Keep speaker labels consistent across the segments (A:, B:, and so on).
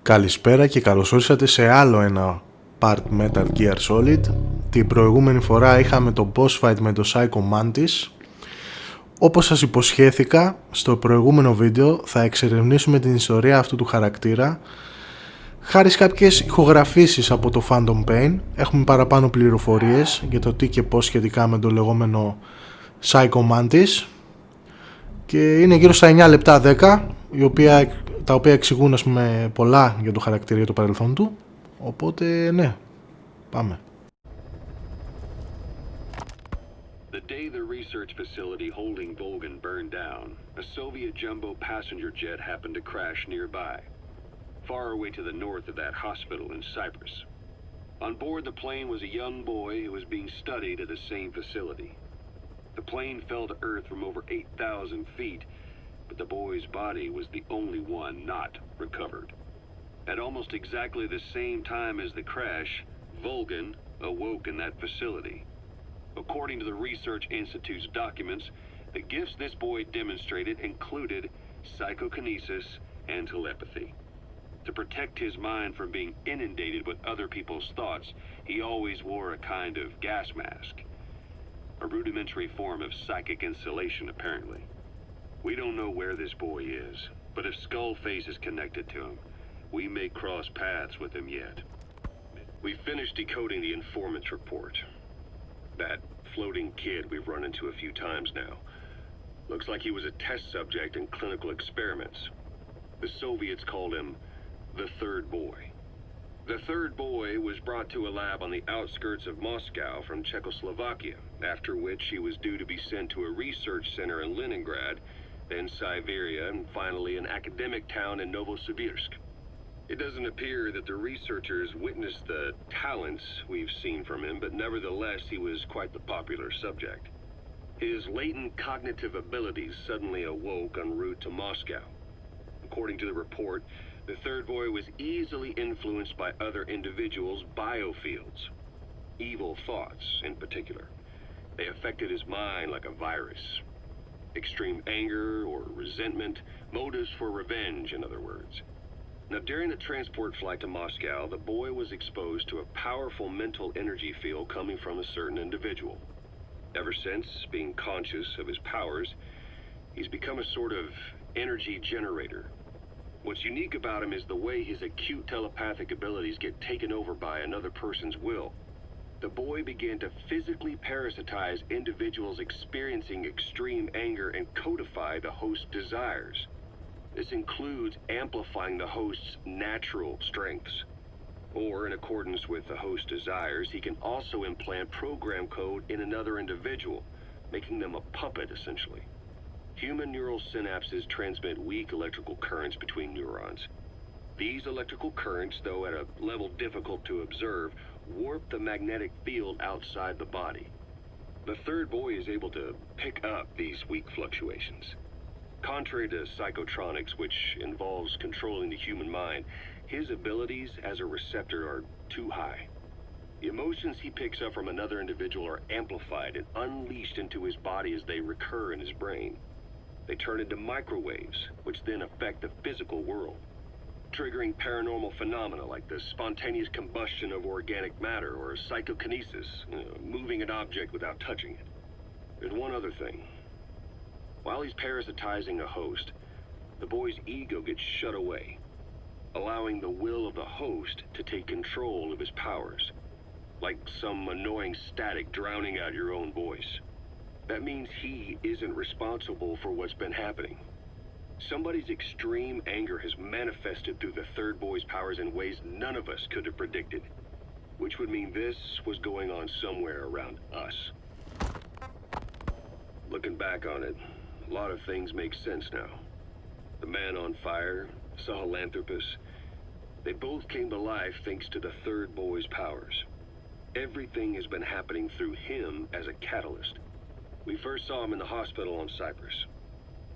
A: Καλησπέρα και καλώς ήρθατε σε άλλο ένα part Metal Gear Solid. Την προηγούμενη φορά είχαμε το boss fight με το psycko mantis. Όπως σας υποσχέθηκα, στο προηγούμενο βίντεο θα εξερευνήσουμε την ιστορία αυτού του χαρακτήρα. Χάρις κάποιες ηχογραφήσεις από το Phantom Pain, έχουμε παραπάνω πληροφορίες για το τι και πώς σχετικά με το λεγόμενο psycko mantis. Και είναι γύρω στα 9 λεπτά 10, τα οποία εξηγούν πολλά για το χαρακτήρα, για το παρελθόν του. Οπότε ναι, πάμε.
B: The day the research facility holding Volgan burned down, a Soviet jumbo passenger jet happened to crash nearby, far away to the north of that hospital in Cyprus. On board the plane was a young boy who was being studied at the same facility. The plane fell to earth from over 8,000 feet, but the boy's body was the only one not recovered. At almost exactly the same time as the crash, Volgan awoke in that facility. According to the Research Institute's documents, the gifts this boy demonstrated included psychokinesis and telepathy. To protect his mind from being inundated with other people's thoughts, he always wore a kind of gas mask. A rudimentary form of psychic insulation, apparently. We don't know where this boy is, but if Skullface is connected to him, we may cross paths with him yet. We finished decoding the informant's report. That floating kid we've run into a few times now. Looks like he was a test subject in clinical experiments. The Soviets called him the third boy. The third boy was brought to a lab on the outskirts of Moscow from Czechoslovakia, after which he was due to be sent to a research center in Leningrad, then Siberia, and finally an academic town in Novosibirsk. It doesn't appear that the researchers witnessed the talents we've seen from him, but nevertheless he was quite the popular subject. His latent cognitive abilities suddenly awoke en route to Moscow. According to the report, the third boy was easily influenced by other individuals' biofields. Evil thoughts, in particular. They affected his mind like a virus. Extreme anger or resentment, motives for revenge, in other words. Now, during the transport flight to Moscow, the boy was exposed to a powerful mental energy field coming from a certain individual. Ever since, being conscious of his powers, he's become a sort of energy generator. What's unique about him is the way his acute telepathic abilities get taken over by another person's will. The boy began to physically parasitize individuals experiencing extreme anger and codify the host's desires. This includes amplifying the host's natural strengths. Or, in accordance with the host's desires, he can also implant program code in another individual, making them a puppet, essentially. Human neural synapses transmit weak electrical currents between neurons. These electrical currents, though at a level difficult to observe, warp the magnetic field outside the body. The third boy is able to pick up these weak fluctuations. Contrary to psychotronics, which involves controlling the human mind, his abilities as a receptor are too high. The emotions he picks up from another individual are amplified and unleashed into his body as they recur in his brain. They turn into microwaves, which then affect the physical world, triggering paranormal phenomena like the spontaneous combustion of organic matter or psychokinesis, moving an object without touching it. There's one other thing. While he's parasitizing a host, the boy's ego gets shut away, allowing the will of the host to take control of his powers, like some annoying static drowning out your own voice. That means he isn't responsible for what's been happening. Somebody's extreme anger has manifested through the third boy's powers in ways none of us could have predicted, which would mean this was going on somewhere around us. Looking back on it, a lot of things make sense now. The man on fire, Sahelanthropus, they both came to life thanks to the third boy's powers. Everything has been happening through him as a catalyst. We first saw him in the hospital on Cyprus.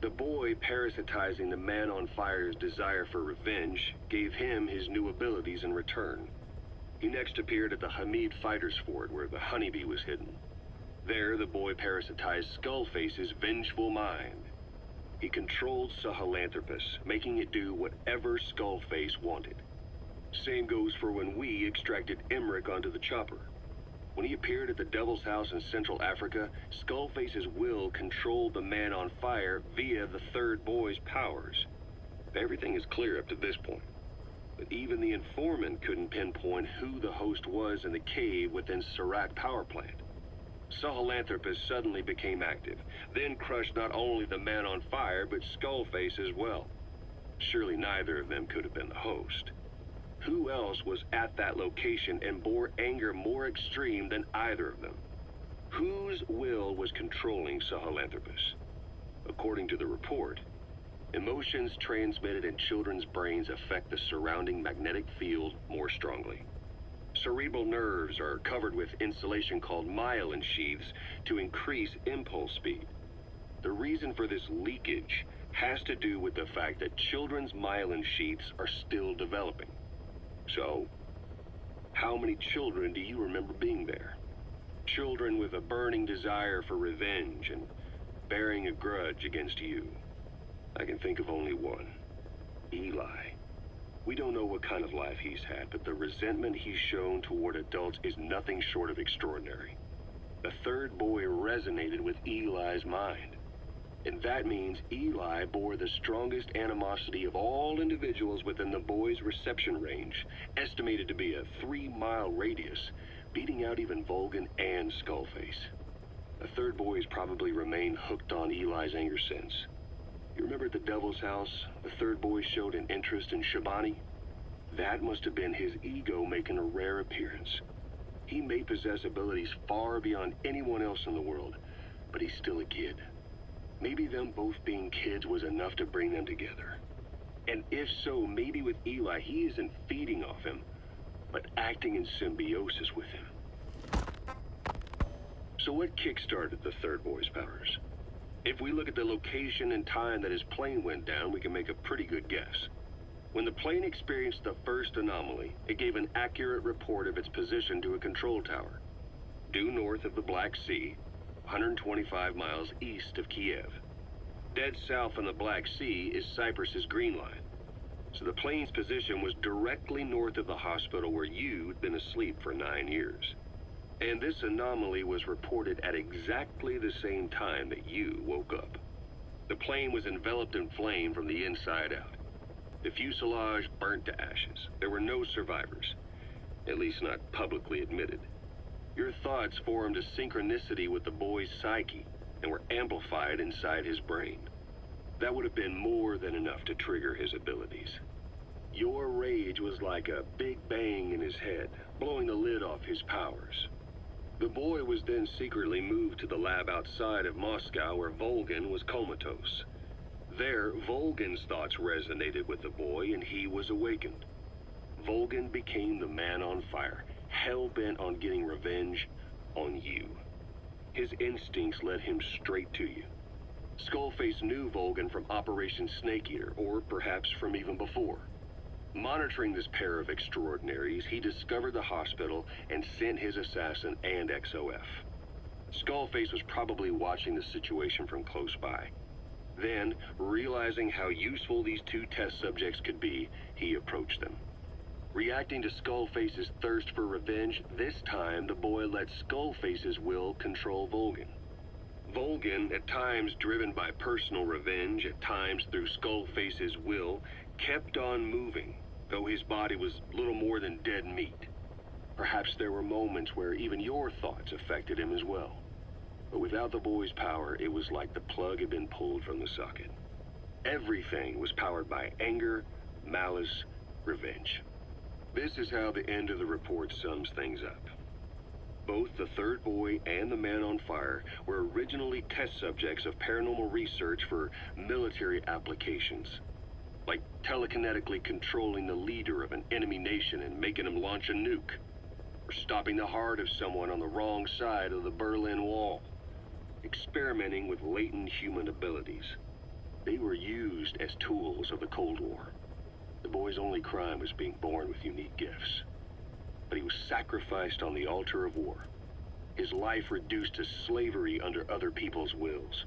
B: The boy parasitizing the man on fire's desire for revenge gave him his new abilities in return. He next appeared at the Hamid Fighters Fort where the honeybee was hidden. There, the boy parasitized Skullface's vengeful mind. He controlled Sahelanthropus, making it do whatever Skullface wanted. Same goes for when we extracted Emmerich onto the chopper. When he appeared at the Devil's House in Central Africa, Skullface's will controlled the man on fire via the third boy's powers. Everything is clear up to this point. But even the informant couldn't pinpoint who the host was in the cave within Serac power plant. Sahelanthropus suddenly became active, then crushed not only the man on fire, but Skullface as well. Surely neither of them could have been the host. Who else was at that location and bore anger more extreme than either of them? Whose will was controlling Sahelanthropus? According to the report, emotions transmitted in children's brains affect the surrounding magnetic field more strongly. Cerebral nerves are covered with insulation called myelin sheaths to increase impulse speed. The reason for this leakage has to do with the fact that children's myelin sheaths are still developing. So, how many children do you remember being there? Children with a burning desire for revenge and bearing a grudge against you. I can think of only one. Eli. We don't know what kind of life he's had, but the resentment he's shown toward adults is nothing short of extraordinary. The third boy resonated with Eli's mind. And that means Eli bore the strongest animosity of all individuals within the boy's reception range, estimated to be a 3-mile radius, beating out even Volgan and Skullface. The third boy has probably remained hooked on Eli's anger since. You remember at the Devil's House, the third boy showed an interest in Shabani? That must have been his ego making a rare appearance. He may possess abilities far beyond anyone else in the world, but he's still a kid. Maybe them both being kids was enough to bring them together. And if so, maybe with Eli, he isn't feeding off him, but acting in symbiosis with him. So what kick-started the third boy's powers? If we look at the location and time that his plane went down, we can make a pretty good guess. When the plane experienced the first anomaly, it gave an accurate report of its position to a control tower, due north of the Black Sea, 125 miles east of Kiev. Dead south on the Black Sea is Cyprus's Green Line. So the plane's position was directly north of the hospital where you'd been asleep for 9 years. And this anomaly was reported at exactly the same time that you woke up. The plane was enveloped in flame from the inside out. The fuselage burnt to ashes. There were no survivors, at least not publicly admitted. Your thoughts formed a synchronicity with the boy's psyche and were amplified inside his brain. That would have been more than enough to trigger his abilities. Your rage was like a big bang in his head, blowing the lid off his powers. The boy was then secretly moved to the lab outside of Moscow where Volgan was comatose. There, Volgan's thoughts resonated with the boy and he was awakened. Volgan became the man on fire, hell-bent on getting revenge on you. His instincts led him straight to you. Skullface knew Volgan from Operation Snake Eater, or perhaps from even before. Monitoring this pair of extraordinaries, he discovered the hospital and sent his assassin and XOF. Skullface was probably watching the situation from close by. Then, realizing how useful these two test subjects could be, he approached them. Reacting to Skullface's thirst for revenge, this time the boy let Skullface's will control Volgan. Volgan, at times driven by personal revenge, at times through Skullface's will, kept on moving, though his body was little more than dead meat. Perhaps there were moments where even your thoughts affected him as well. But without the boy's power, it was like the plug had been pulled from the socket. Everything was powered by anger, malice, revenge. This is how the end of the report sums things up. Both the third boy and the man on fire were originally test subjects of paranormal research for military applications, like telekinetically controlling the leader of an enemy nation and making him launch a nuke, or stopping the heart of someone on the wrong side of the Berlin Wall, experimenting with latent human abilities. They were used as tools of the Cold War. The boy's only crime was being born with unique gifts. But he was sacrificed on the altar of war. His life reduced to slavery under other people's wills.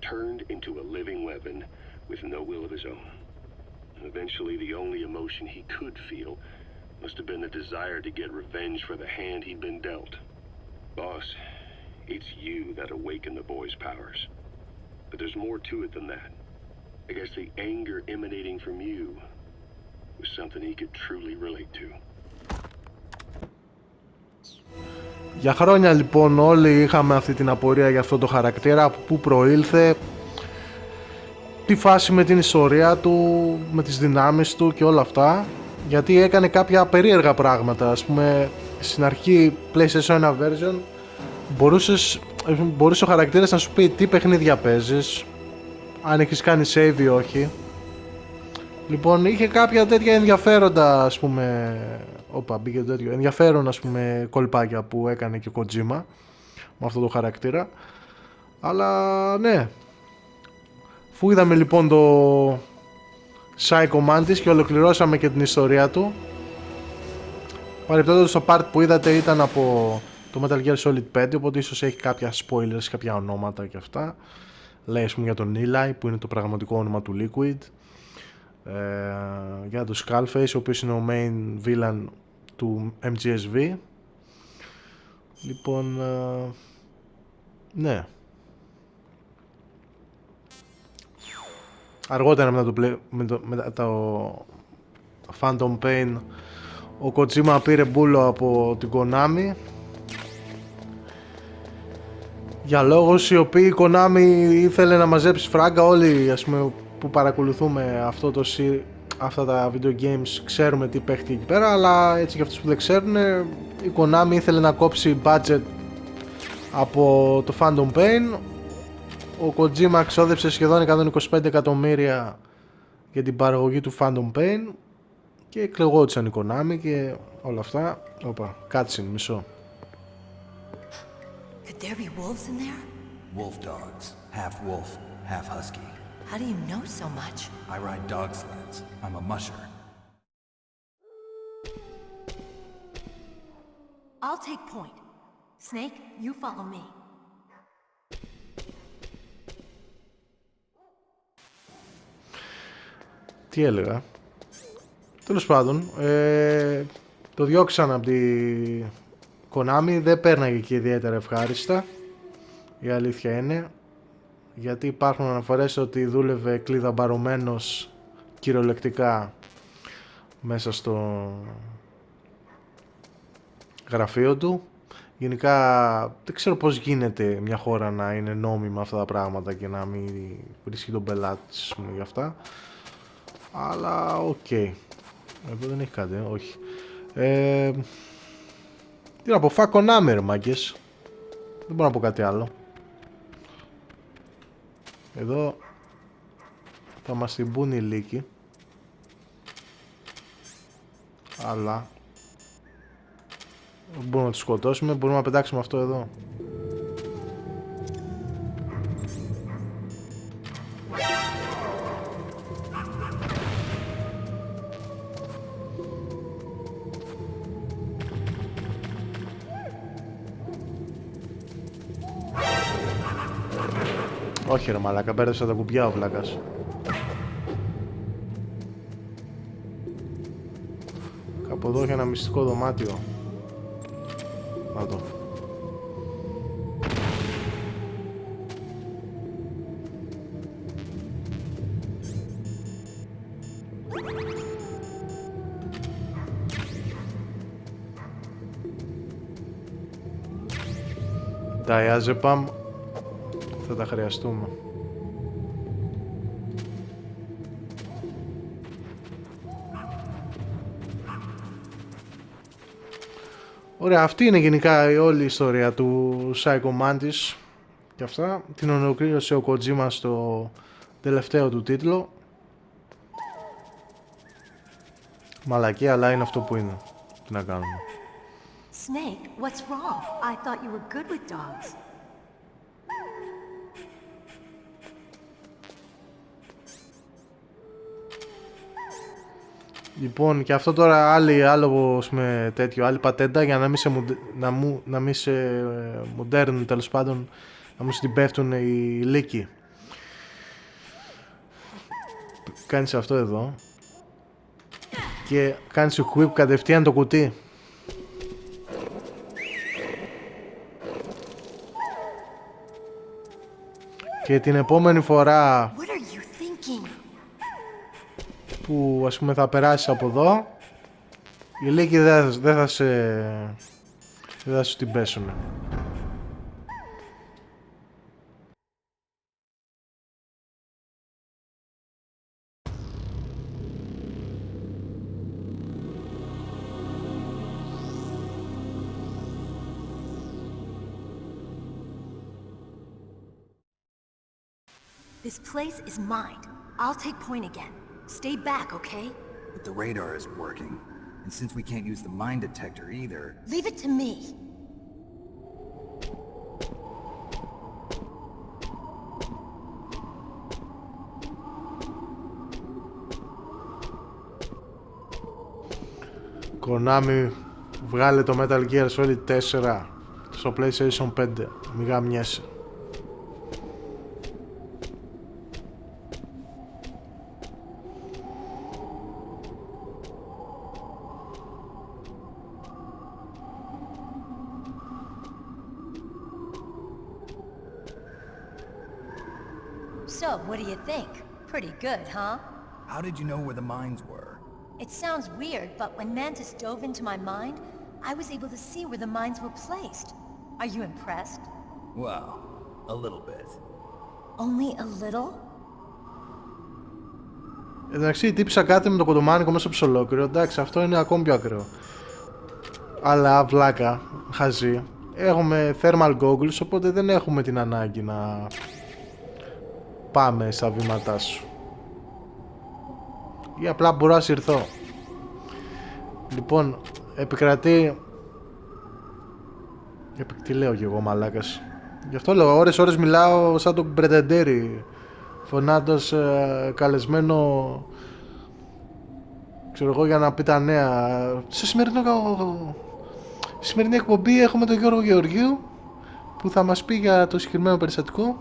B: Turned into a living weapon with no will of his own. And eventually the only emotion he could feel Must have been the desire to get revenge for the hand he'd been dealt. Boss, it's you that awakened the boy's powers. But there's more to it than that. I guess the anger emanating from you was something he could truly relate to.
A: Για χρόνια λοιπόν όλοι είχαμε αυτή την απορία για αυτό το χαρακτήρα, από πού προήλθε, τη φάση με την ιστορία του, με τις δυνάμεις του και όλα αυτά, γιατί έκανε κάποια περίεργα πράγματα. Ας πούμε, στην αρχή PlayStation 1 version μπορούσε ο χαρακτήρας να σου πει τι παιχνίδια παίζεις, αν έχεις κάνει save ή όχι. Λοιπόν, είχε κάποια τέτοια ενδιαφέροντα, ας πούμε, μπήκε τέτοιο ενδιαφέρον, ας πούμε, κολπάκια που έκανε και ο Kojima με αυτό το χαρακτήρα. Αλλά ναι, αφού είδαμε λοιπόν το psycko mantis και ολοκληρώσαμε και την ιστορία του, παρεπτόντως το part που είδατε ήταν από το Metal Gear Solid 5, οπότε ίσως έχει κάποια spoilers, κάποια ονόματα και αυτά. Λέει, ας πούμε, για τον Eli που είναι το πραγματικό όνομα του Liquid, για τον Skullface ο οποίος είναι ο main villain του MGSV. Λοιπόν, ναι, αργότερα μετά το Phantom Pain ο Kojima πήρε μπούλο από την Konami για λόγους οι οποίοι η Konami ήθελε να μαζέψει φράγκα. Όλοι, ας πούμε, που παρακολουθούμε αυτά τα video games ξέρουμε τι παίχτηκε εκεί πέρα, αλλά έτσι για αυτούς που δεν ξέρουν, η Konami ήθελε να κόψει budget από το Phantom Pain. Ο Kojima ξόδεψε σχεδόν 125 εκατομμύρια για την παραγωγή του Phantom Pain και εκλεγόντουσαν η Konami και όλα αυτά. Cutscene, μισό.
C: Could there be wolves in there?
D: Wolf dogs, half wolf, half husky.
C: How do you know so much?
D: I ride dog sleds. I'm a musher.
C: I'll take point. Snake, you follow me.
A: Τι έλεγα? Τέλος πάντων, το διώξαν από τη Konami, δεν πέρναγε και ιδιαίτερα ευχάριστα, η αλήθεια είναι, γιατί υπάρχουν αναφορές ότι δούλευε κλειδαμπαρωμένος κυριολεκτικά μέσα στο γραφείο του. Γενικά δεν ξέρω πώς γίνεται μια χώρα να είναι νόμιμα αυτά τα πράγματα και να μην βρίσκει τον πελάτη για αυτά, αλλά οκ. Εδώ δεν έχει κάτι, όχι. Τι να πω, fuck Konami ρε μάγκες. Δεν μπορώ να πω κάτι άλλο. Εδώ θα μας την πούν οι λύκοι, αλλά δεν μπορούμε να τους σκοτώσουμε, μπορούμε να πετάξουμε αυτό εδώ. Όχι ρε μαλάκα, μπέρδεψα τα κουμπιά ο βλάκας. Κάπου εδώ έχει ένα μυστικό δωμάτιο. Να το. Diazepam. Θα τα χρειαστούμε. Ωραία, αυτή είναι γενικά η όλη η ιστορία του psycko mantis και αυτά. Την ολοκλήρωσε ο Kojima στο τελευταίο του τίτλο. Μαλακή, αλλά είναι αυτό που είναι. Τι να κάνουμε.
C: Snake, what's wrong? I thought you were good with dogs.
A: Λοιπόν, και αυτό τώρα άλλη πατέντα για να μην σε μοντέρν, τέλος πάντων, να μην την πέφτουν οι λύκοι. Κάνεις αυτό εδώ και κάνεις equip κατευθείαν το κουτί. Και την επόμενη φορά που ας πούμε θα περάσεις από εδώ, οι λύκοι δεν θα σου την πέσουνε.
C: This place is mine. I'll take point again. Stay back, okay?
D: But the radar isn't working. And since we can't use the mine detector either...
C: Leave it to me.
A: Konami, βγάλε το Metal Gear Solid 4 στο PlayStation 5. Μη γαμιέσαι.
C: So, what do you think? Pretty good, huh?
D: How did you know where the mines were?
C: It sounds weird, but when Mantis dove into my mind, I was able to see where the mines were placed. Are you impressed?
D: Well, a little bit.
C: Only a little?
A: Εντάξει, τύψα κάτι με το κοντομάνικο μέσα στο ψολόκυρο. Εντάξει, αυτό είναι ακόμη πιο ακραίο. Αλλά βλάκα, χαζί. Έχουμε thermal goggles, οπότε δεν έχουμε την ανάγκη να πάμε στα βήματά σου. Ή απλά μπορώ να συρθώ. Λοιπόν, επικρατεί... Τι λέω κι εγώ, μαλάκας. Γι' αυτό λέω, ώρες μιλάω σαν τον Πρετεντέρι, φωνάντας καλεσμένο, ξέρω εγώ, για να πει τα νέα. Σε σημερινή εκπομπή έχουμε τον Γιώργο Γεωργίου, που θα μας πει για το συγκεκριμένο περιστατικό.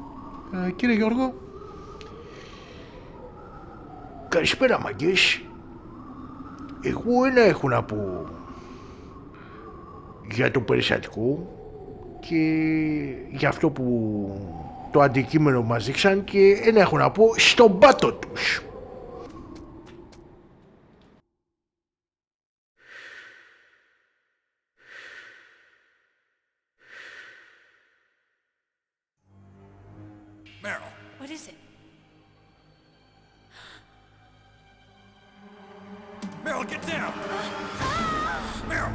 A: Κύριε Γιώργο. Καλησπέρα, μαγκές. Εγώ ένα έχω να πω για το περιστατικό και για αυτό που το αντικείμενο μας δείξαν, και ένα έχω να πω στον πάτο τους.
D: Meryl!
C: What is it?
D: Meryl, get down! Meryl!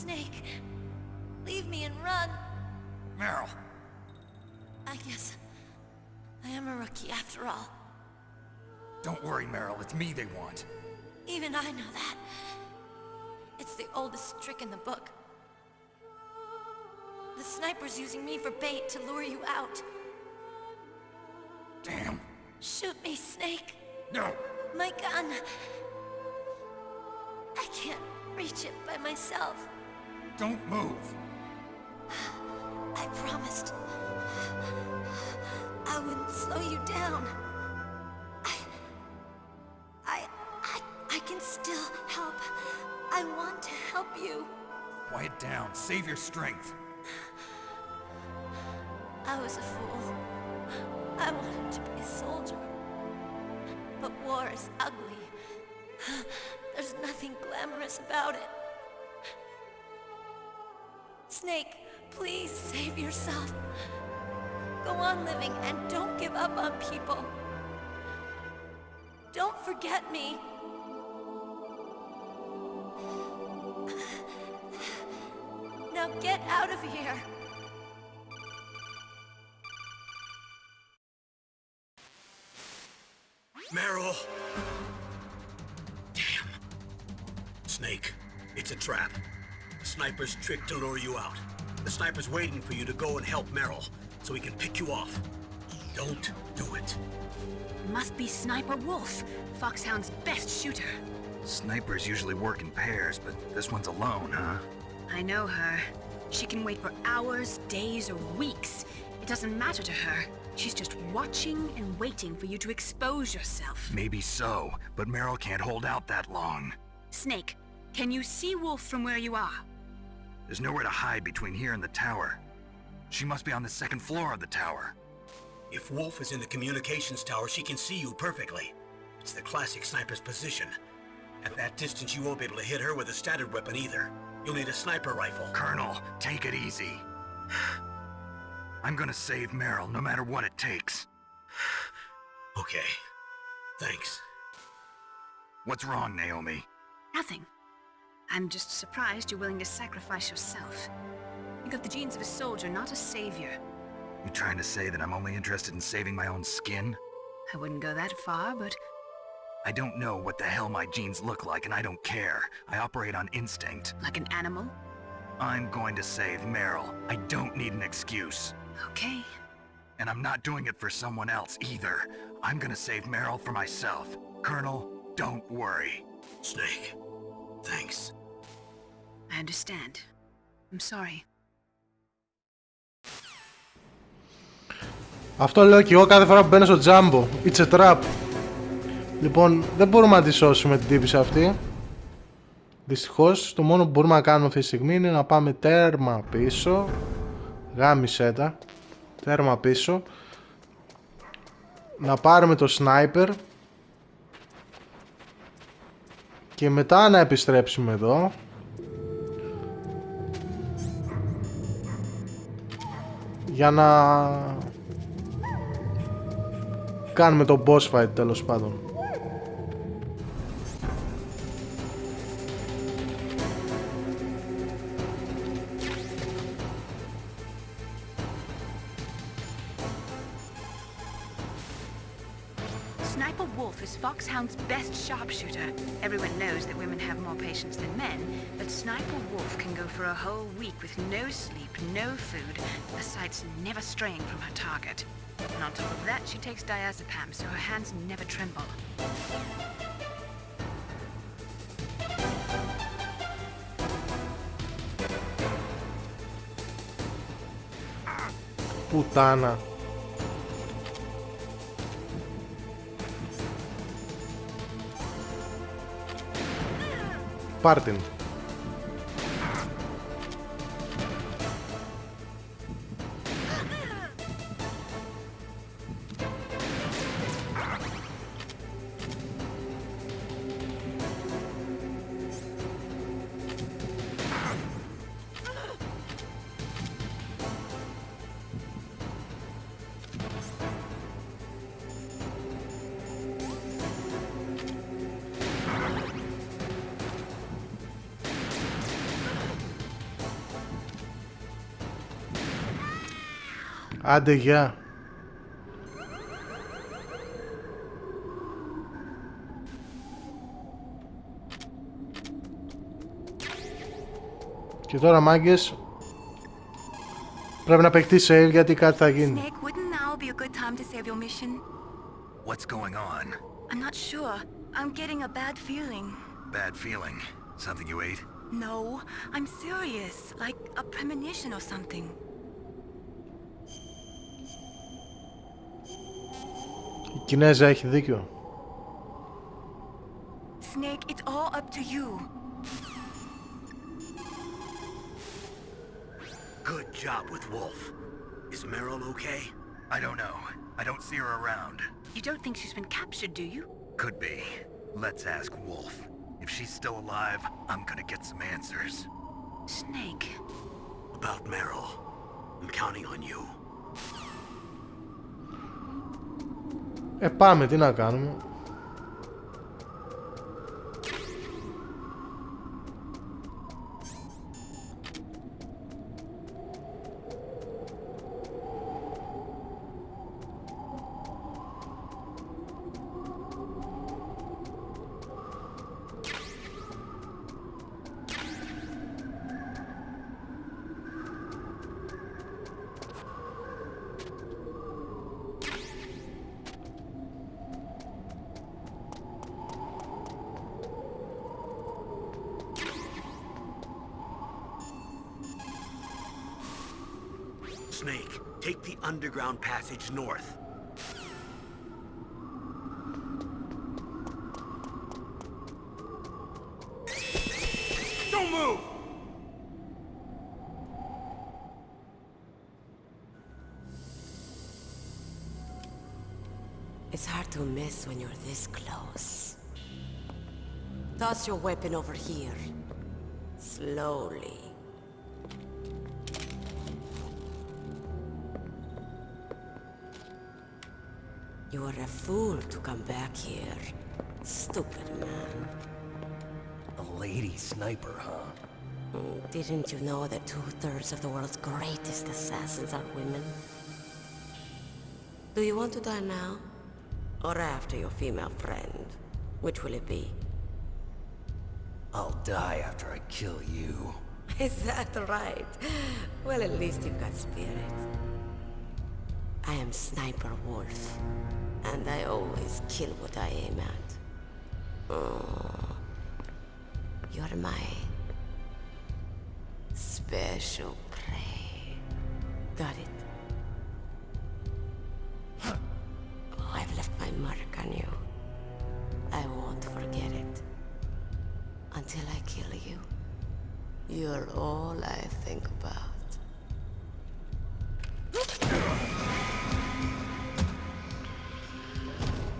C: Snake, leave me and run.
D: Meryl!
C: I guess I am a rookie after all.
D: Don't worry, Meryl. It's me they want.
C: Even I know that. It's the oldest trick in the book. The sniper's using me for bait to lure you out.
D: Damn.
C: Shoot me, Snake.
D: No!
C: My gun. I can't reach it by myself.
D: Don't move.
C: I promised I wouldn't slow you down. I can still help. I want to help you.
D: Quiet down. Save your strength.
C: I was a fool. I wanted to be a soldier. But war is ugly. There's nothing glamorous about it. Snake, please save yourself. Go on living and don't give up on people. Don't forget me. Now get out of here.
E: Meryl! Damn. Snake, it's a trap. A sniper's trick to lure you out. The sniper's waiting for you to go and help Meryl, so he can pick you off. Don't do it.
F: Must be Sniper Wolf, Foxhound's best shooter.
D: Snipers usually work in pairs, but this one's alone, huh?
F: I know her. She can wait for hours, days, or weeks. It doesn't matter to her. She's just watching and waiting for you to expose yourself.
D: Maybe so, but Meryl can't hold out that long.
F: Snake, can you see Wolf from where you are?
D: There's nowhere to hide between here and the tower. She must be on the second floor of the tower.
E: If Wolf is in the communications tower, she can see you perfectly. It's the classic sniper's position. At that distance, you won't be able to hit her with a standard weapon either. You'll need a sniper rifle.
D: Colonel, take it easy. I'm gonna save Meryl, no matter what it takes.
E: Okay. Thanks.
D: What's wrong, Naomi?
F: Nothing. I'm just surprised you're willing to sacrifice yourself. You got the genes of a soldier, not a savior.
D: You trying to say that I'm only interested in saving my own skin?
F: I wouldn't go that far, but
D: I don't know what the hell my genes look like, and I don't care. I operate on instinct.
F: like an animal?
D: I'm going to save Meryl. I don't need an excuse.
F: Okay.
D: And I'm not doing it for someone else either. I'm gonna save Meryl for myself. Colonel, don't worry.
E: Snake. Thanks.
F: I understand. I'm sorry.
A: Αυτό λέω και εγώ κάθε φορά που μπαίνω στο τζάμπο. It's a trap. Λοιπόν, δεν μπορούμε να τη σώσουμε την τύπησα αυτή. Δυστυχώς, το μόνο που μπορούμε να κάνουμε αυτή τη στιγμή είναι να πάμε τέρμα πίσω. Γάμισέ τα. Τέρμα πίσω. Να πάρουμε το sniper. Και μετά να επιστρέψουμε εδώ. Για να κάνουμε το boss fight τέλος πάντων.
F: Sniper Wolf is Foxhound's best sharpshooter. Everyone knows that women have more patience than men, but Sniper Wolf can go for a whole week with no sleep, no food, her sights never straying from her target. And on top of that, she takes diazepam, so her hands never tremble.
A: Πουτάνα. Πάρτιν. Άντε γεια. Και τώρα μάγκες πρέπει να παιχτεί save γιατί κάτι θα γίνει.
C: Snake, wouldn't now be a good time to save your mission?
D: What's going on?
C: I'm not sure. I'm getting a bad feeling.
D: Bad feeling. Something you ate?
C: No, I'm serious. Like a premonition or something.
A: Η Κινέζα έχει δίκιο.
C: Snake, it's all up to you.
E: Good job with Wolf. Is Meryl okay?
D: I don't know. I don't see her around.
F: You don't think she's been captured, do you?
D: Could be. Let's ask Wolf. If she's still alive, I'm gonna get some answers.
F: Snake.
E: About Meryl. I'm counting on you.
A: Πάμε, τι να κάνουμε.
E: snake. Take the underground passage north. Don't move!
C: It's hard to miss when you're this close. Toss your weapon over here. Slowly. You are a fool to come back here. Stupid man.
G: A lady sniper, huh?
C: Didn't you know that 2/3 of the world's greatest assassins are women? Do you want to die now? Or after your female friend? Which will it be?
G: I'll die after I kill you.
C: Is that right? Well, at least you've got spirit. I am Sniper Wolf, and I always kill what I aim at. Oh, you're my special prey. Got it? I've left my mark on you. I won't forget it. Until I kill you. You're all I think about.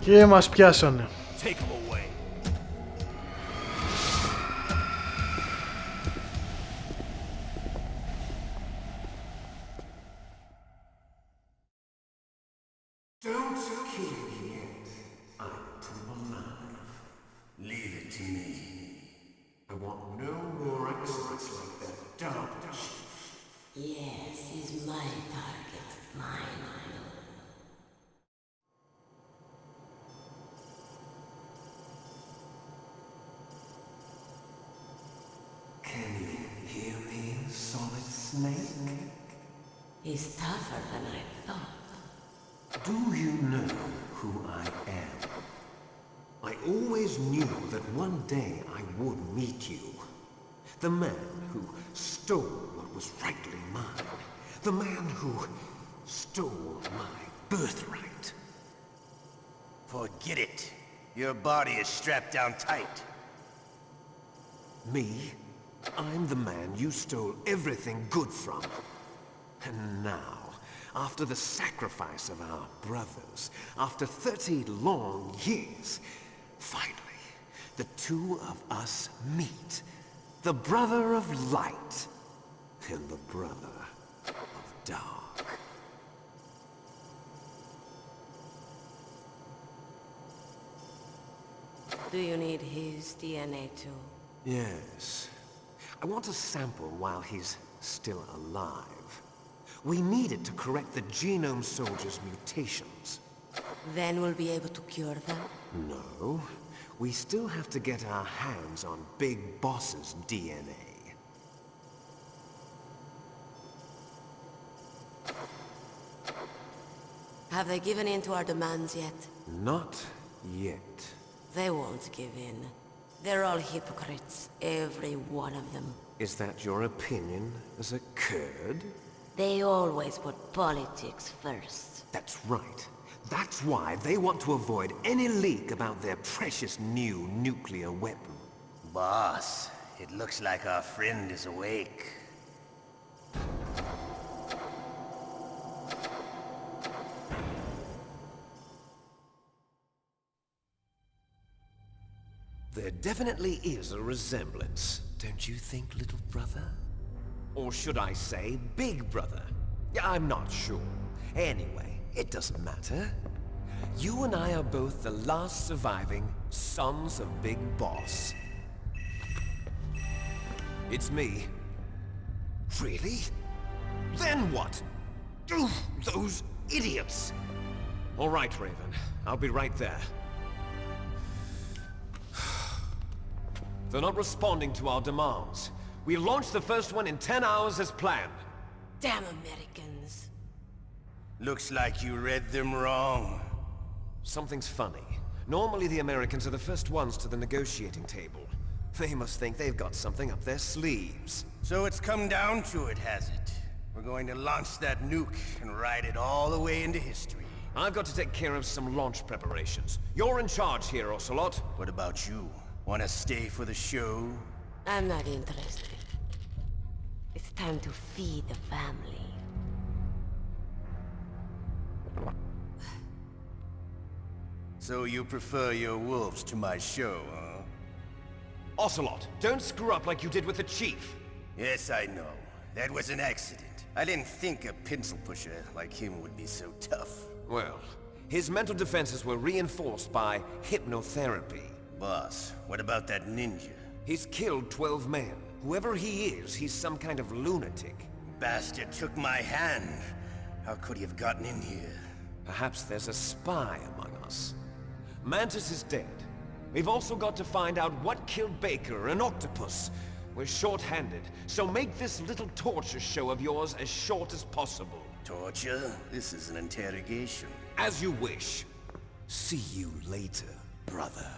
A: Και μας πιάσανε.
G: Take him away.
H: Don't kill me yet. I'm too alive. Leave it to me. I want no more accidents like that dog.
C: Yes, he's my target. Mine.
H: Can you hear me, solid snake?
C: He's tougher than I thought.
H: Do you know who I am? I always knew that one day I would meet you. The man who stole what was rightly mine. The man who stole my birthright.
G: Forget it. Your body is strapped down tight.
H: Me? I'm the man you stole everything good from. And now, after the sacrifice of our brothers, after 30 long years, finally, the two of us meet. The brother of light and the brother of dark.
C: Do you need his DNA too?
H: Yes. I want a sample while he's still alive. We need it to correct the genome soldier's mutations.
C: Then we'll be able to cure them?
H: No. We still have to get our hands on Big Boss's DNA.
C: Have they given in to our demands yet?
H: Not yet.
C: They won't give in. They're all hypocrites, every one of them.
H: Is that your opinion as a Kurd?
C: They always put politics first.
H: That's right. That's why they want to avoid any leak about their precious new nuclear weapon.
G: Boss, it looks like our friend is awake.
H: There definitely is a resemblance, don't you think, little brother? Or should I say, big brother? I'm not sure. Anyway, it doesn't matter. You and I are both the last surviving sons of Big Boss. It's me. Really? Then what? Oof, those idiots! All right, Raven. I'll be right there. They're not responding to our demands. We launched the first one in 10 hours as planned.
C: Damn Americans.
G: Looks like you read them wrong.
H: Something's funny. Normally the Americans are the first ones to the negotiating table. They must think they've got something up their sleeves.
G: So it's come down to it, has it? We're going to launch that nuke and ride it all the way into history.
H: I've got to take care of some launch preparations. You're in charge here, Ocelot.
G: What about you? Want to stay for the show?
C: I'm not interested. It's time to feed the family.
G: So you prefer your wolves to my show, huh?
H: Ocelot, don't screw up like you did with the chief.
G: Yes, I know. That was an accident. I didn't think a pencil pusher like him would be so tough.
H: Well, his mental defenses were reinforced by hypnotherapy.
G: Boss, what about that ninja?
H: He's killed 12 men. Whoever he is, he's some kind of lunatic.
G: Bastard took my hand. How could he have gotten in here?
H: Perhaps there's a spy among us. Mantis is dead. We've also got to find out what killed Baker, an octopus. We're short-handed, so make this little torture show of yours as short as possible.
G: Torture? This is an interrogation.
H: As you wish. See you later, brother.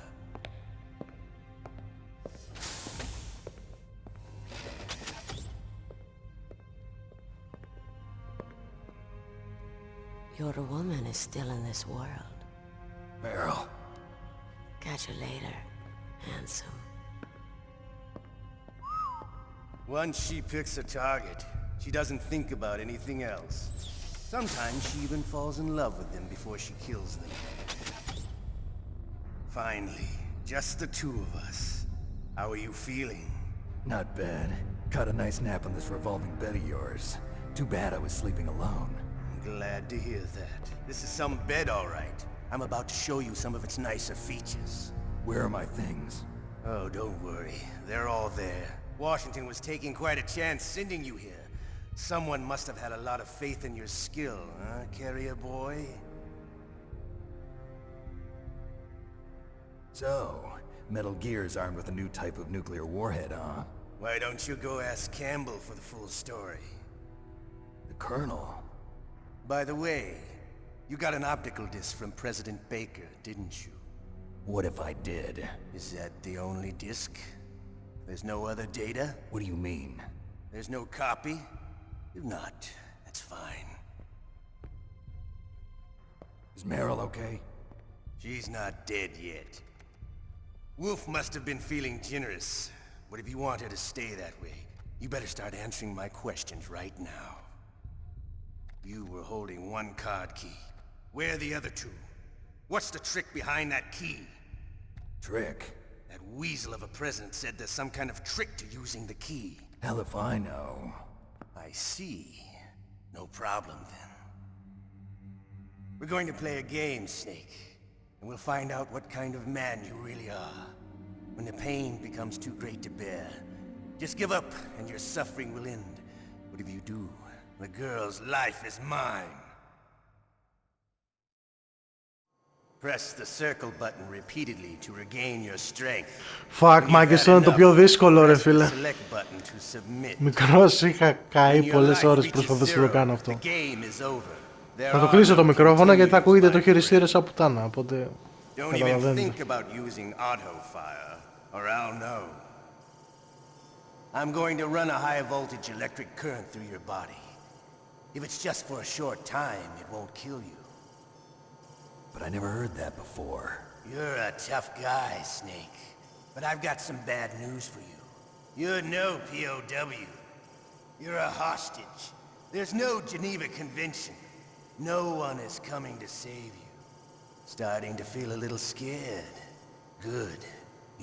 C: Your woman is still in this world.
D: Meryl.
C: Catch you later, handsome.
G: Once she picks a target, she doesn't think about anything else. Sometimes she even falls in love with them before she kills them. Finally, just the two of us. How are you feeling?
D: Not bad. Caught a nice nap on this revolving bed of yours. Too bad I was sleeping alone.
G: Glad to hear that. This is some bed, all right. I'm about to show you some of its nicer features.
D: Where are my things?
G: Oh, don't worry. They're all there. Washington was taking quite a chance sending you here. Someone must have had a lot of faith in your skill, huh, carrier boy?
D: So, Metal Gear's armed with a new type of nuclear warhead, huh?
G: Why don't you go ask Campbell for the full story?
D: The Colonel?
G: By the way, you got an optical disc from President Baker, didn't you?
D: What if I did?
G: Is that the only disc? There's no other data?
D: What do you mean?
G: There's no copy? If not, that's fine.
D: Is Meryl okay?
G: She's not dead yet. Wolf must have been feeling generous. But if you want her to stay that way, you better start answering my questions right now. You were holding one card key. Where are the other two? What's the trick behind that key?
D: Trick?
G: That weasel of a president said there's some kind of trick to using the key.
D: Hell if I know.
G: I see. No problem then. We're going to play a game, Snake. And we'll find out what kind of man you really are. When the pain becomes too great to bear, just give up and your suffering will end. But if you do, the girl's life is mine. Press the circle button repeatedly to regain your strength.
A: Fuck, μάγκες, αυτό είναι το πιο δύσκολο, ρε φίλε. Μικρός είχα καεί πολλές ώρες προσπαθώντας να το κάνω αυτό. Θα το κλείσω το μικρόφωνο γιατί θα ακούγεται το χειριστήριο σαν πουτάνα, οπότε καταλαβαίνετε.
G: I'm going to run a high voltage electric current through your body. If it's just for a short time, it won't kill you.
D: But I never heard that before.
G: You're a tough guy, Snake. But I've got some bad news for you. You're no POW. You're a hostage. There's no Geneva Convention. No one is coming to save you. Starting to feel a little scared. Good.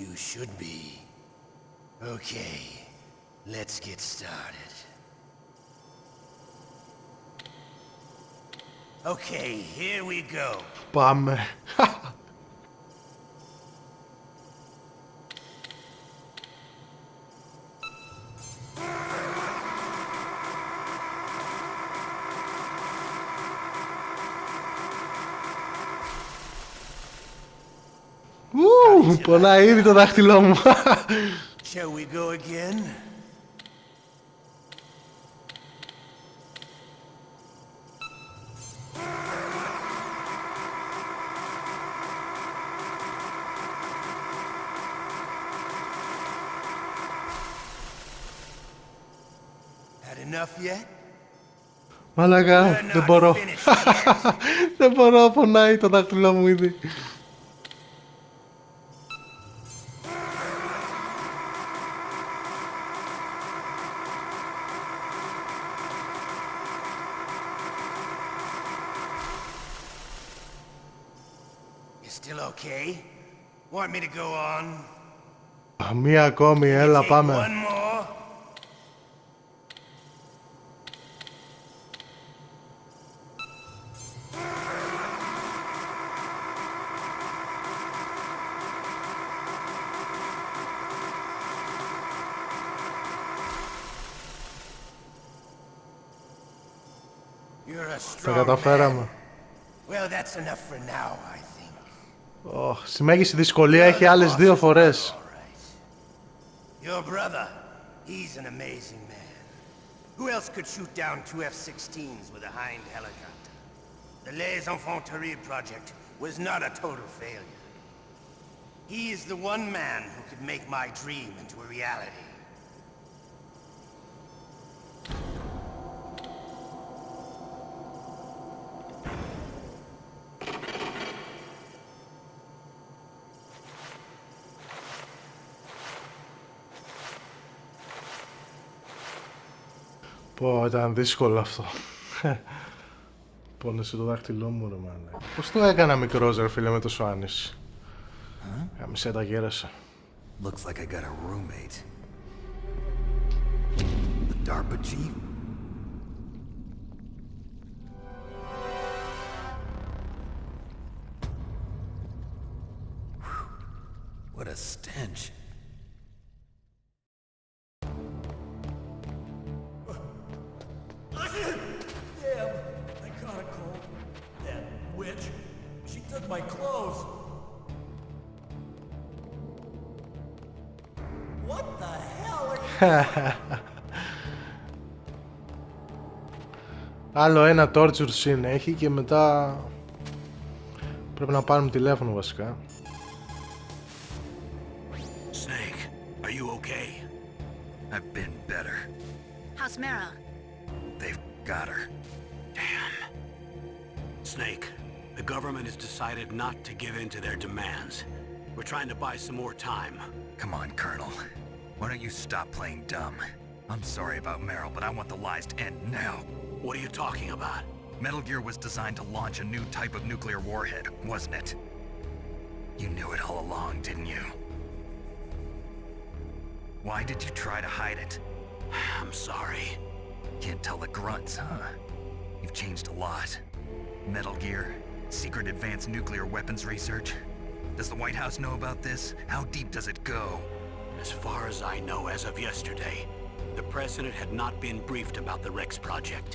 G: You should be. Okay. Let's get started. Okay, here we go.
A: Πάμε. Πονάει ήδη το δάχτυλό μου.
G: Shall we go again? Had enough yet?
A: Μαλάκα, δεν μπορώ. Δεν μπορώ, πονάει το δάχτυλό μου ήδη.
G: Still okay? Want me to go on?
A: Μία ακόμη, έλα πάμε.
G: One more? You're a
A: Τα
G: strong
A: καταφέραμε.
G: man. Well, that's enough for now, I think.
A: Στη μέγιστη δυσκολία έχει άλλες 2 φορές.
G: Your brother, he's an amazing man. Who else could shoot down 2 F-16s with a Hind helicopter? The Les Enfants Terribles project was not a total failure. He is the one man who could make my dream into a reality.
A: Πω, ήταν δύσκολο αυτό. Πόνεσε το δάχτυλό μου, ρε μάνα. Πώς το έκανα μικρός, ρε φίλε, με τόσο άνηση. Καμισέ τα γέρασα.
D: Looks like I got a roommate. The DARPA chief? What a stench.
I: Damn, I caught a cold. That witch, she took my clothes. What the hell are you
A: Άλλο ένα torture scene έχει και μετά πρέπει να πάρουμε τηλέφωνο βασικά.
E: Snake, are you okay?
D: I've been better.
F: How's Meryl?
D: They've got her.
E: Damn. Snake, the government has decided not to give in to their demands. We're trying to buy some more time.
D: Come on, Colonel. Why don't you stop playing dumb? I'm sorry about Meryl, but I want the lies to end now.
E: What are you talking about?
D: Metal Gear was designed to launch a new type of nuclear warhead, wasn't it? You knew it all along, didn't you? Why did you try to hide it?
E: I'm sorry.
D: Can't tell the grunts, huh? You've changed a lot. Metal Gear, secret advanced nuclear weapons research. Does the White House know about this? How deep does it go?
E: As far as I know, as of yesterday, the president had not been briefed about the Rex project.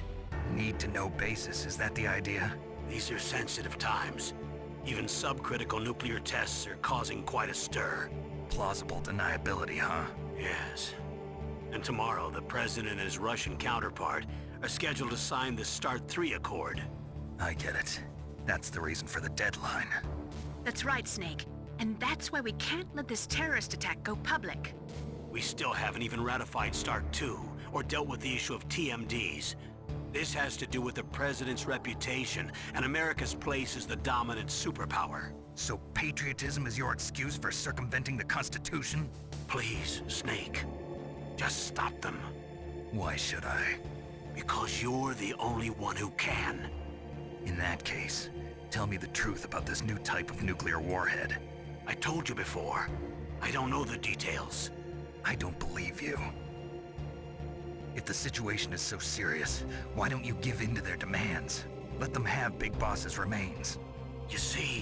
D: Need-to-know basis, is that the idea?
E: These are sensitive times. Even subcritical nuclear tests are causing quite a stir.
D: Plausible deniability, huh?
E: Yes. And tomorrow, the president and his Russian counterpart are scheduled to sign the START 3 Accord.
D: I get it. That's the reason for the deadline.
F: That's right, Snake. And that's why we can't let this terrorist attack go public.
E: We still haven't even ratified START 2 or dealt with the issue of TMDs. This has to do with the president's reputation and America's place as the dominant superpower.
D: So patriotism is your excuse for circumventing the Constitution?
E: Please, Snake, just stop them.
D: Why should I?
E: Because you're the only one who can.
D: In that case, tell me the truth about this new type of nuclear warhead.
E: I told you before. I don't know the details.
D: I don't believe you. If the situation is so serious, why don't you give in to their demands? Let them have Big Boss's remains.
E: You see?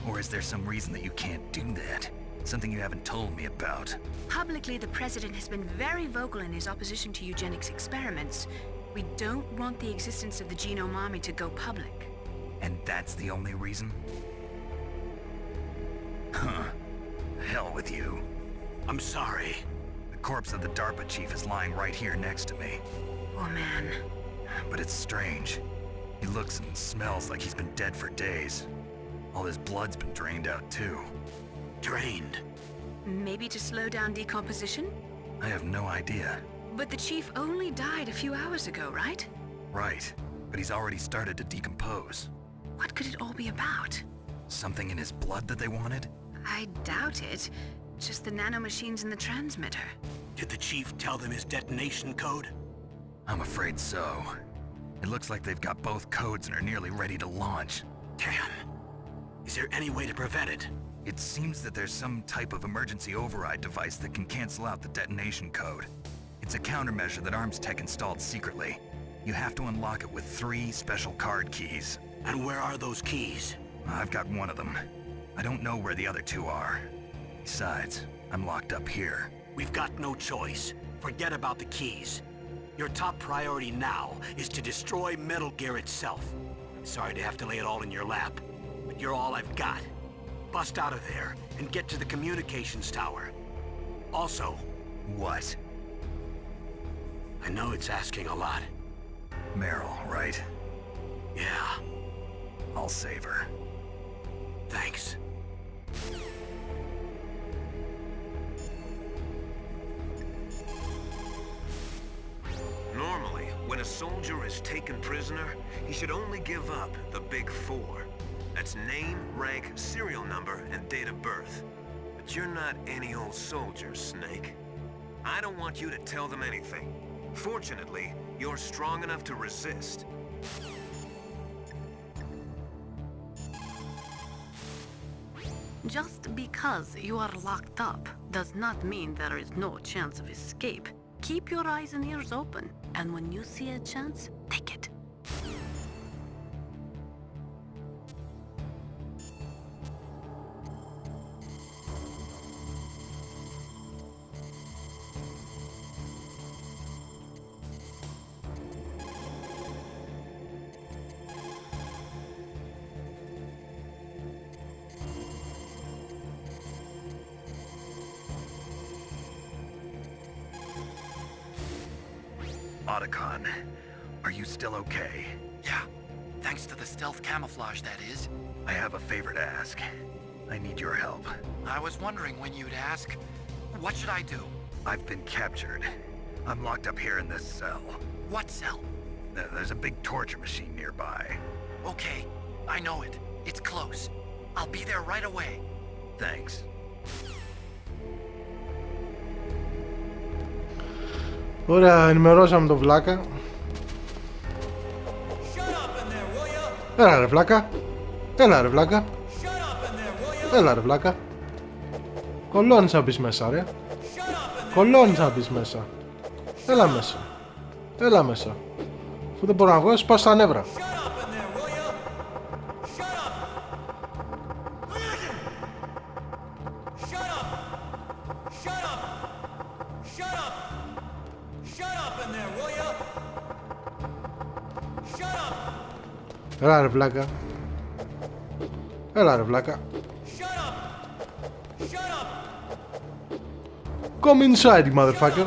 D: Or is there some reason that you can't do that? Something you haven't told me about?
F: Publicly, the president has been very vocal in his opposition to eugenics experiments. We don't want the existence of the genome army to go public.
D: And that's the only reason? Huh. Hell with you.
E: I'm sorry.
D: The corpse of the DARPA chief is lying right here next to me.
F: Oh, man.
D: But it's strange. He looks and smells like he's been dead for days. All his blood's been drained out, too.
E: Drained?
F: Maybe to slow down decomposition?
D: I have no idea.
F: But the chief only died a few hours ago, right?
D: Right. but he's already started to decompose.
F: What could it all be about?
D: Something in his blood that they wanted?
F: I doubt it. Just the nanomachines in the transmitter.
E: Did the chief tell them his detonation code?
D: I'm afraid so. It looks like they've got both codes and are nearly ready to launch.
E: Damn. Is there any way to prevent it?
D: It seems that there's some type of emergency override device that can cancel out the detonation code. It's a countermeasure that Arms Tech installed secretly. You have to unlock it with 3 special card keys.
E: And where are those keys?
D: I've got one of them. I don't know where the other 2 are. Besides, I'm locked up here.
E: We've got no choice. Forget about the keys. Your top priority now is to destroy Metal Gear itself. Sorry to have to lay it all in your lap, but you're all I've got. Bust out of there and get to the communications tower. Also...
D: What?
E: I know it's asking a lot.
D: Meryl, right?
E: Yeah.
D: I'll save her.
E: Thanks.
H: Normally, when a soldier is taken prisoner, he should only give up the big 4. That's name, rank, serial number, and date of birth. But you're not any old soldier, Snake. I don't want you to tell them anything. Fortunately, you're strong enough to resist.
J: Just because you are locked up does not mean there is no chance of escape. Keep your eyes and ears open, and when you see a chance, take it.
D: Otacon, are you still okay?
K: Yeah, thanks to the stealth camouflage, that is.
D: I have a favor to ask. I need your help.
K: I was wondering when you'd ask. What should I do?
D: I've been captured. I'm locked up here in this cell.
K: What cell?
D: There's a big torture machine nearby.
K: Okay, I know it. It's close. I'll be there right away.
D: Thanks.
A: Ωραία, ενημερώσαμε τον βλάκα. Έλα ρε βλάκα. Έλα ρε βλάκα. Έλα ρε βλάκα. Κολώνεις να μπεις μέσα ρε. Κολώνεις να μπεις μέσα. Έλα μέσα. Έλα μέσα. Αφού δεν μπορώ να βγω, σπάσω τα νεύρα. Έλα ρε βλάκα. Έλα ρε βλάκα. Come inside, you motherfucker.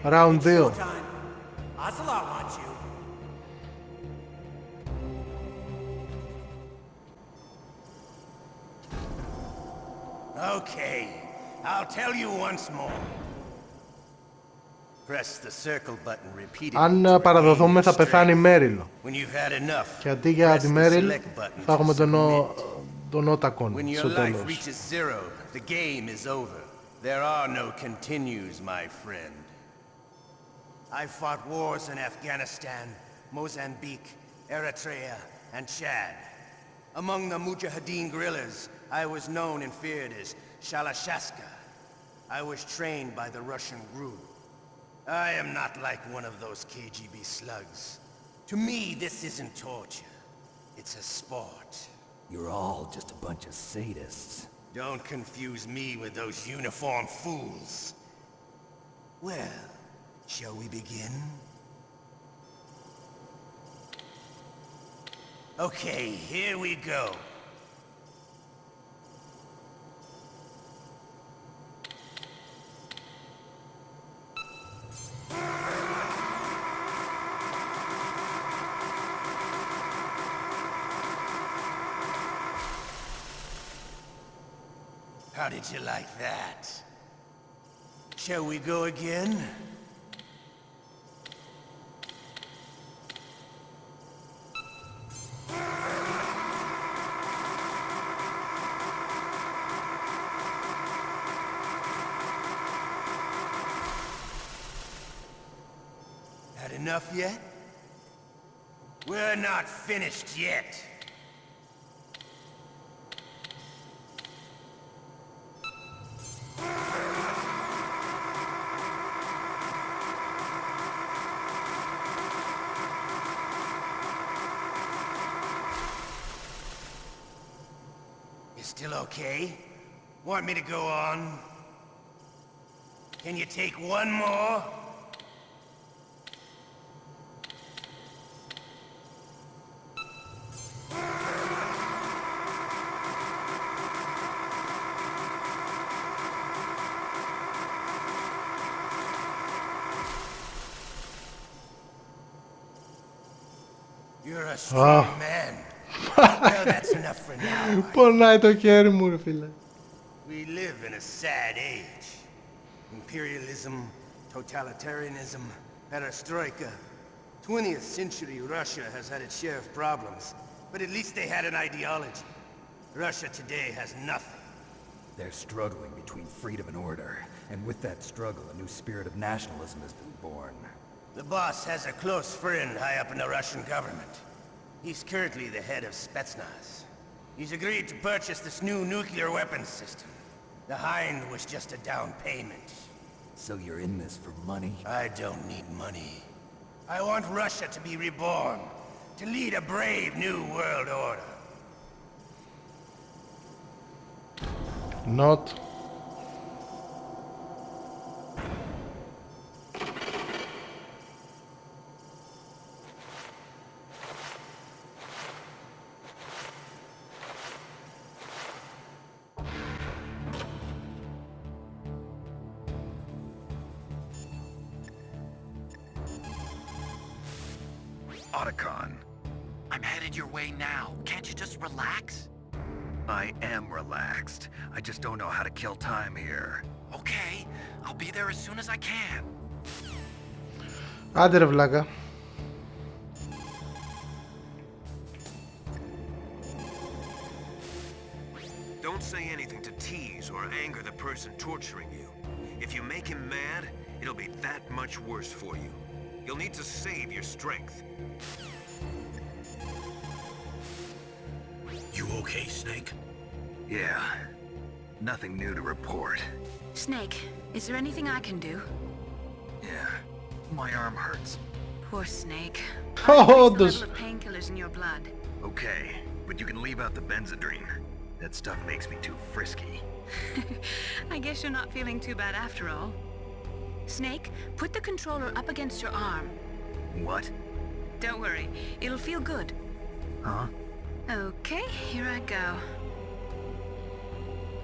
A: Round 2.
G: Okay, I'll tell you once more. Press the circle button repeatedly.
A: Αν παραδοθούμε θα πεθάνει η Meryl.
G: When you've had enough,
A: Και αντί για τη Meryl θα έχουμε τον Otacon
G: when your
A: στο
G: life
A: τέλος.
G: reaches zero, the game is over. There are no continues, my friend. I fought wars in Afghanistan, Mozambique, Eritrea, and Chad. Among the Mujahideen guerrillas, I was known and feared as Shalashaska. I was trained by the Russian GRU. I am not like one of those KGB slugs. To me, this isn't torture. It's a sport.
I: You're all just a bunch of sadists.
G: Don't confuse me with those uniformed fools. Well, shall we begin? Okay, here we go. How did you like that? Shall we go again? Had enough yet? We're not finished yet. You still okay? Want me to go on? Can you take one more? You're a strong man. Well, that's enough for now.
A: Πονάει το χέρι μου, ρε φίλε.
G: We live in a sad age. Imperialism, totalitarianism, perestroika. 20th century Russia has had its share of problems, but at least they had an ideology. Russia today has nothing.
L: They're struggling between freedom and order, and with that struggle, a new spirit of nationalism has been born.
G: The boss has a close friend high up in the Russian government. He's currently the head of Spetsnaz. He's agreed to purchase this new nuclear weapons system. The Hind was just a down payment.
L: So you're in this for money?
G: I don't need money. I want Russia to be reborn, to lead a brave new world order.
A: Not.
D: Otacon.
K: I'm headed your way now. Can't you just relax?
D: I am relaxed. I just don't know how to kill time here.
K: Okay, I'll be there as soon as I can.
A: Άντε ρε βλάκα.
H: Don't say anything to tease or anger the person torturing you. If you make him mad, it'll be that much worse for you. You'll need to save your strength.
E: You okay, Snake?
D: Yeah. Nothing new to report.
F: Snake, is there anything I can do?
D: Yeah. My arm hurts.
F: Poor Snake.
A: Oh,
F: The level of painkillers in your blood.
D: Okay, but you can leave out the benzodrine. That stuff makes me too frisky.
F: I guess you're not feeling too bad after all. Snake, put the controller up against your arm.
D: What?
F: Don't worry, it'll feel good.
D: Huh?
F: Okay, here I go.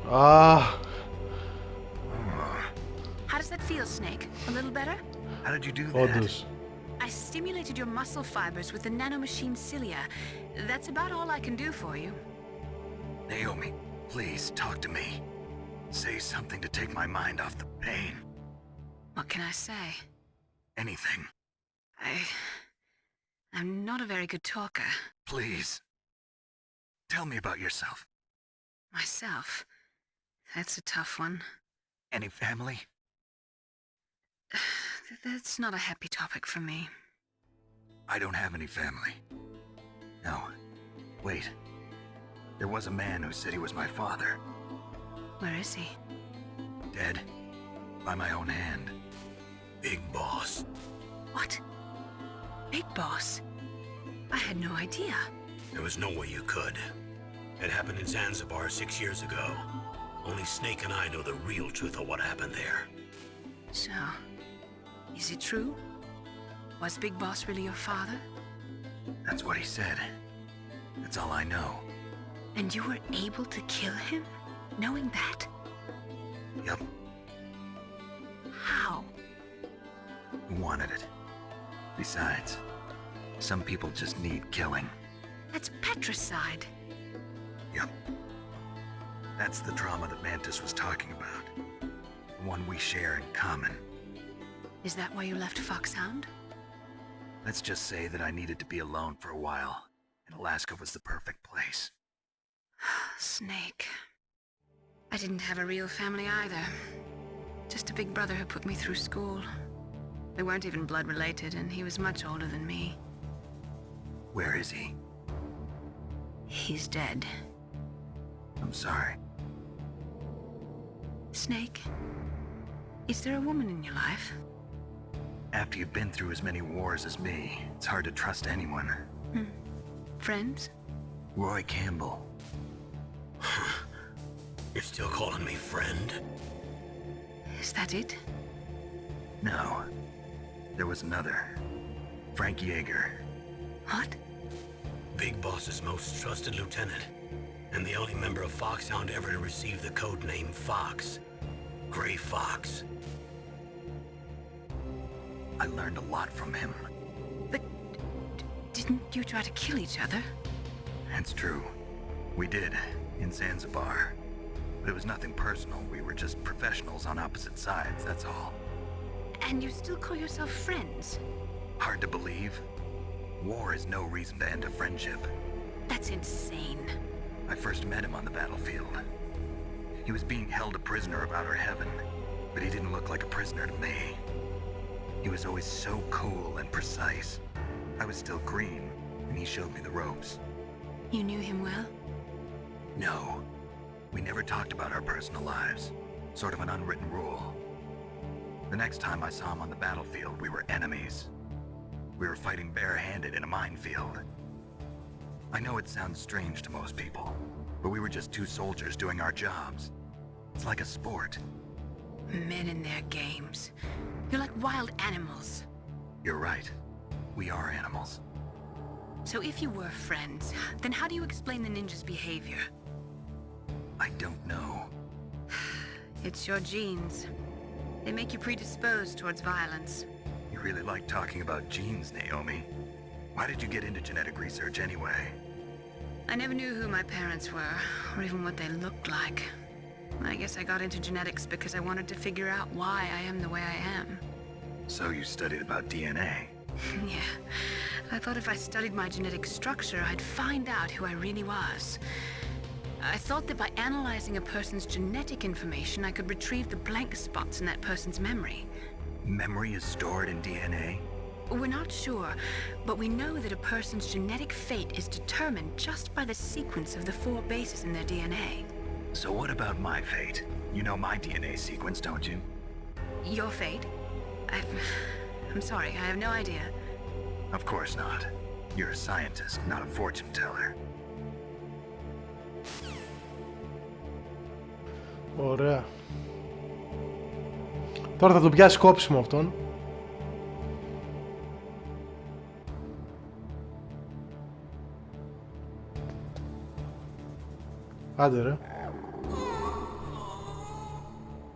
A: Ah.
F: How does that feel, Snake? A little better?
D: How did you do that?
A: Όντως.
F: I stimulated your muscle fibers with the nanomachine cilia. That's about all I can do for you.
D: Naomi, please talk to me. Say something to take my mind off the pain.
F: What can I say?
D: Anything.
F: I'm not a very good talker.
D: Please. Tell me about yourself.
F: Myself? That's a tough one.
D: Any family?
F: That's not a happy topic for me.
D: I don't have any family. No. Wait. There was a man who said he was my father.
F: Where is he?
D: Dead. By my own hand.
E: Big Boss.
F: What? Big Boss? I had no idea.
E: There was no way you could. It happened in Zanzibar 6 years ago. Only Snake and I know the real truth of what happened there.
F: So, is it true? Was Big Boss really your father?
D: That's what he said. That's all I know.
F: And you were able to kill him, knowing that?
D: Yep.
F: How?
D: He wanted it. Besides, some people just need killing.
F: That's patricide.
D: Yep. That's the trauma that Mantis was talking about. The one we share in common.
F: Is that why you left Foxhound?
D: Let's just say that I needed to be alone for a while, and Alaska was the perfect place.
F: Snake. I didn't have a real family either. Just a big brother who put me through school. We weren't even blood related, and he was much older than me.
D: Where is he?
F: He's dead.
D: I'm sorry.
F: Snake, is there a woman in your life?
D: After you've been through as many wars as me, it's hard to trust anyone.
F: Friends?
D: Roy Campbell.
E: You're still calling me friend?
F: Is that it?
D: No. There was another. Frank Yeager.
F: What?
E: Big Boss's most trusted lieutenant, and the only member of Foxhound ever to receive the code name Fox. Gray Fox.
D: I learned a lot from him.
F: But didn't you try to kill each other?
D: That's true. We did, in Zanzibar. But it was nothing personal. We were just professionals on opposite sides, that's all.
F: And you still call yourself friends?
D: Hard to believe. War is no reason to end a friendship.
F: That's insane.
D: I first met him on the battlefield. He was being held a prisoner of outer heaven, but he didn't look like a prisoner to me. He was always so cool and precise. I was still green, and he showed me the ropes.
F: You knew him well?
D: No. We never talked about our personal lives. Sort of an unwritten rule. The next time I saw him on the battlefield, we were enemies. We were fighting barehanded in a minefield. I know it sounds strange to most people, but we were just two soldiers doing our jobs. It's like a sport.
F: Men in their games. You're like wild animals.
D: You're right. We are animals.
F: So if you were friends, then how do you explain the ninja's behavior?
D: I don't know.
F: It's your genes. They make you predisposed towards violence.
D: You really like talking about genes, Naomi. Why did you get into genetic research anyway?
F: I never knew who my parents were, or even what they looked like. I guess I got into genetics because I wanted to figure out why I am the way I am.
D: So you studied about DNA?
F: Yeah. I thought if I studied my genetic structure, I'd find out who I really was. I thought that by analyzing a person's genetic information, I could retrieve the blank spots in that person's memory.
D: Memory is stored in DNA?
F: We're not sure, but we know that a person's genetic fate is determined just by the sequence of the 4 bases in their DNA.
D: So what about my fate? You know my DNA sequence, don't you?
F: Your fate? I'm sorry, I have no idea.
D: Of course not. You're a scientist, not a fortune teller.
A: Ωραία. Τώρα θα το πιάσει κόψιμο αυτόν. Άντε ρε.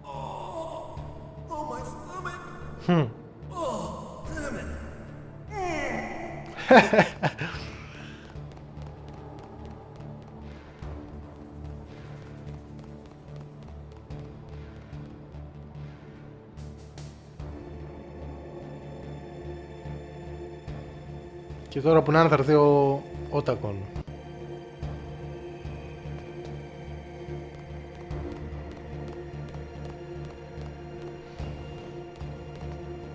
I: Oh, my stomach. Oh, damn it.
A: Και τώρα που να είναι θα έρθει ο Ότακον.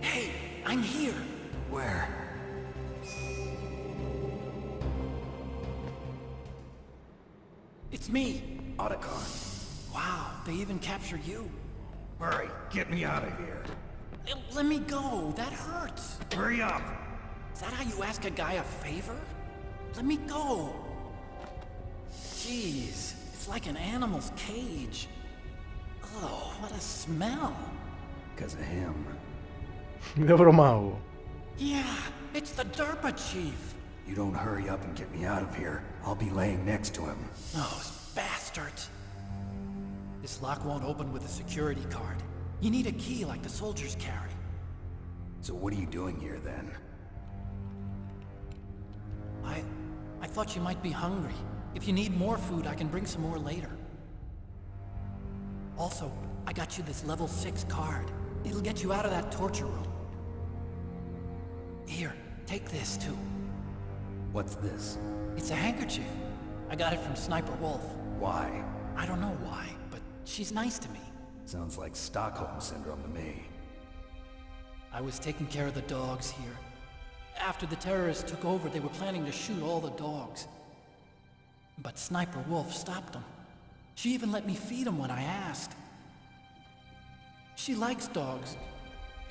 E: Hey, I'm here. Where? It's me.
L: Otacon.
E: Wow, they even captured you.
L: Hurry, get me out of here.
E: Let me go. That hurts.
L: Hurry up.
E: Is that how you ask a guy a favor? Let me go. Jeez, it's like an animal's cage. Oh, what a smell.
L: Because of him.
A: Δεν βρωμάω.
E: Yeah, it's the Derpa chief.
L: You don't hurry up and get me out of here, I'll be laying next to him.
E: Those bastards. This lock won't open with a security card. You need a key like the soldiers carry.
L: So what are you doing here then?
E: I thought you might be hungry. If you need more food, I can bring some more later.
I: Also, I got you this level 6 card. It'll get you out of that torture room. Here, take this too.
L: What's this?
I: It's a handkerchief. I got it from Sniper Wolf.
L: Why?
I: I don't know why, but she's nice to me.
L: Sounds like Stockholm Syndrome to me.
I: I was taking care of the dogs here. After the terrorists took over, they were planning to shoot all the dogs. But Sniper Wolf stopped them. She even let me feed them when I asked. She likes dogs.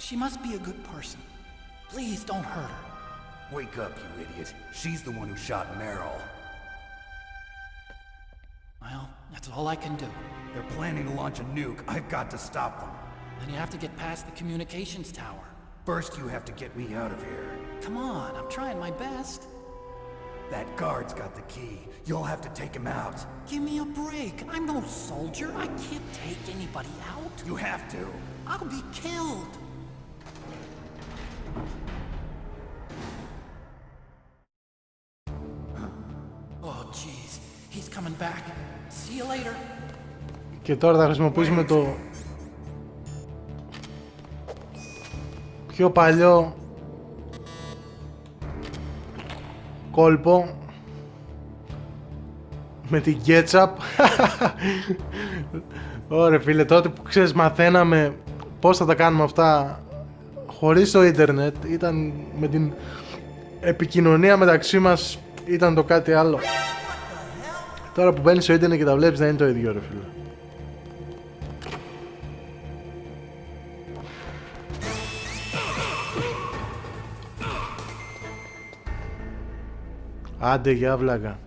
I: She must be a good person. Please don't hurt her.
L: Wake up, you idiot. She's the one who shot Meryl.
I: Well, that's all I can do.
L: They're planning to launch a nuke. I've got to stop them.
I: Then you have to get past the communications tower.
L: First, you have to get me out of here.
I: Come on, I'm trying my best.
L: That guard's got the key. You'll have to take him out.
I: Give me a break. I'm no soldier. I can't take anybody out.
L: You have to.
I: I'll be killed. Oh, jeez. He's coming back. See you later.
A: Και τώρα θα χρησιμοποιήσουμε το πιο παλιό κόλπο με την κέτσαπ. Ωραία φίλε, τότε που ξέρεις μαθαίναμε πώς θα τα κάνουμε αυτά χωρίς το ίντερνετ, ήταν με την επικοινωνία μεταξύ μας, ήταν το κάτι άλλο. Τώρα που μπαίνεις στο ίντερνετ και τα βλέπεις δεν είναι το ίδιο ρε φίλε. Άντε για βλάκα.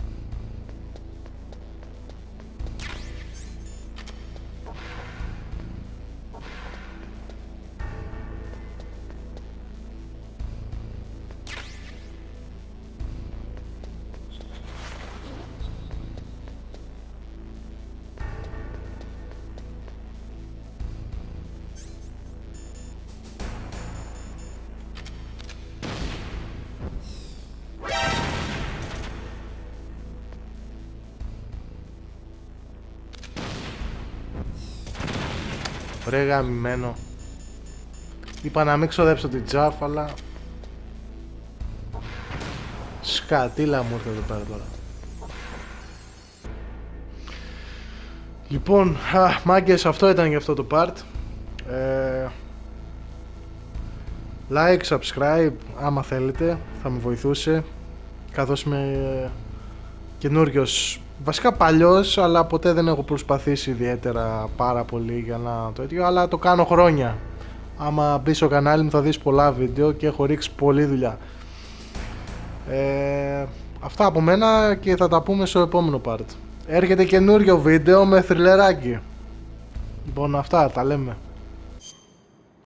A: Ρε γαμημένο. Είπα να μην ξοδέψω την τζάφ, αλλά σκατήλα μου ήρθε εδώ πέρα τώρα. Λοιπόν, μάγκες, αυτό ήταν για αυτό το part. Like, subscribe, άμα θέλετε, θα με βοηθούσε. Καθώς είμαι καινούριος, βασικά παλιός, αλλά ποτέ δεν έχω προσπαθήσει ιδιαίτερα πάρα πολύ για να το ίδιο, αλλά το κάνω χρόνια. Άμα μπεις στο κανάλι μου θα δεις πολλά βίντεο και έχω ρίξει πολλή δουλειά. Αυτά από μένα και θα τα πούμε στο επόμενο part. Έρχεται καινούριο βίντεο με θριλεράκι. Λοιπόν, αυτά τα λέμε.